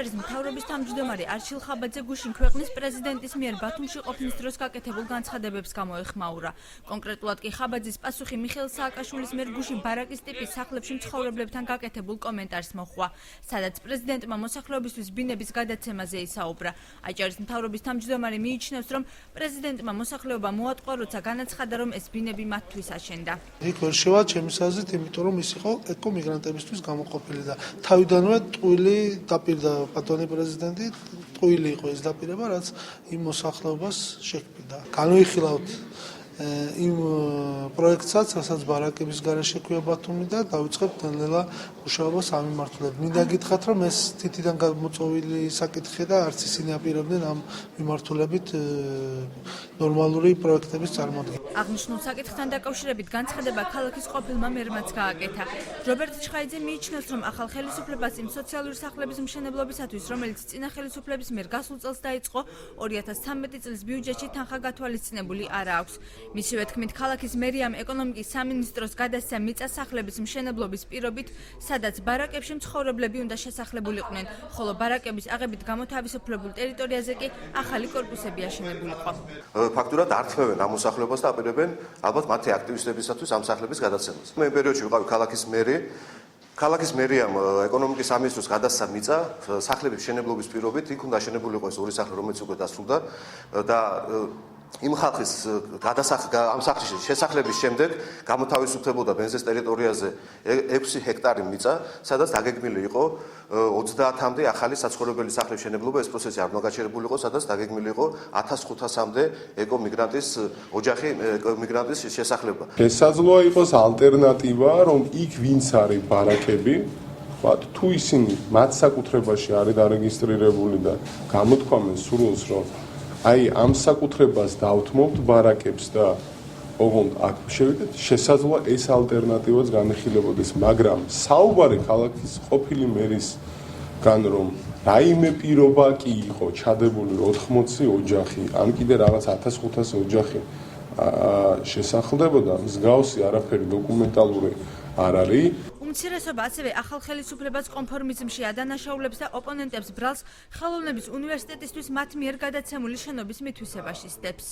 აჭარის მთავრობის თავმჯდომარე არჩილ ხაბაძე გუშინ ქვეყნის პრეზიდენტის მიერ ბათუმში ყოფნის დროს გაკეთებულ განცხადებებს გამოეხმაურა. კონკრეტულად კი ხაბაძის პასუხი მიხეილ სააკაშვილის მიერ გუშინ ბარაკის ტიპის სახლებში მცხოვრებლებთან გაკეთებულ კომენტარს მოჰყვა, სადაც პრეზიდენტმა მოსახლეობისთვის ბინების გადაცემაზე ისაუბრა. აჭარის მთავრობის თავმჯდომარე მიიჩნევს, რომ პრეზიდენტმა მოსახლეობა მოატყვა, როცა განაცხადა, რომ ეს ბინები მათთვის აშენდა. იქ ვერ შევა ჩემის აზრით, იმიტომ რომ ის იყო ეკომიგრანტებისთვის გამოყოფილი და თავიდანვე ტყუილი დაპირდა ბატონი პრეზიდენტი, ტყუილი იყო ეს დაპირება, რაც იმ მოსახლეობას შექმნიდა. განვიხილავთ იმ პროექტსაც, რასაც ბარაკების გარეშე ქვია ბათუმი და დავიწყებთ ნელ-ნელა მუშაობას ამ მიმართულებით. მინდა გითხრათ, რომ ეს თითიდან გამოწვეული საკითხია და არც ისინი აპირებდნენ ამ მიმართულებით ნორმალური პროექტების წარმოდგენა. აღნიშნულ საკითხთან დაკავშირებით განცხადება ქალაქის ყოფილმა მერმაც გააკეთა. რობერტ ჩხაიძე მიიჩნევს, რომ ახალ ხელისუფლებას იმ სოციალური სახლების მშენებლობისათვის, რომელიც წინა ხელისუფლების მიერ გასულ წელს დაიწყო, 2013 წლის ბიუჯეტში თანხა გათვალისწინებული არ აქვს. მისივე თქმით, ქალაქის მერიამ ეკონომიკის სამინისტროს გადასცა მიწა სახლების მშენებლობის პირობით, სადაც ბარაკებში მცხოვრებლები უნდა შესახლებულიყვნენ, ხოლო ბარაკების აღებით გამოთავისუფლებულ ტერიტორიაზე კი ახალი კორპუსები აშენებულიყო. ფაქტურად ართმევენ ამ მოსახლეობას და აპირებენ ალბათ მათი აქტივისტებისათვის ამ სახლების გადაცემას. მე იმ პერიოდში ვიყავი ქალაქის მერი. ქალაქის მერიამ ეკონომიკის სამინისტროს გადასცა მიწა სახლების მშენებლობის პირობით, იქ უნდა აშენებულიყო ეს ორი სახლი, რომელიც უკვე დასრულდა და იმ ხალხის ამ სახლის შესახლების შემდეგ გამოთავისუფლებოდა ბენზეს ტერიტორიაზე 6 ჰექტარი მიწა, სადაც დაგეგმილი იყო 30-მდე ახალი საცხოვრებელი სახლის მშენებლობა. ეს პროცესი არ უნდა გაჩერებული იყო, სადაც დაგეგმილი იყო 1500-მდე ეკომიგრანტის ოჯახი, ეკომიგრანტის შესახლება. შესაძლოა იყოს ალტერნატივა, რომ იქ ვინც არის ბარაკები, თუ ისინი მათ საკუთრებაში არის დარეგისტრირებული და გამოთქვამენ სურვილს, რომ აი ამ საკუთრებას დავთმობთ ბარაკებს და ოღონდ აქ შევიდეთ, შესაძლოა ეს ალტერნატივაც განიხილებოდეს, მაგრამ საუბარი ქალაქის ყოფილი მერისგან, რომ რაიმე პირობა კი იყო ჩადებული 80 ოჯახი, ან კიდე რაღაც 1500 ოჯახი შესახლდებოდა, მსგავსი არაფერი დოკუმენტალური არ არის. უმცირესობა ასევე ახალ ხელისუფლებას კონფორმიზმში ადანაშაულებს და ოპონენტებს ბრალს ხელოვნების უნივერსიტეტისთვის მათ მიერ გადაცემული შენობის მითვისებაში სდებს.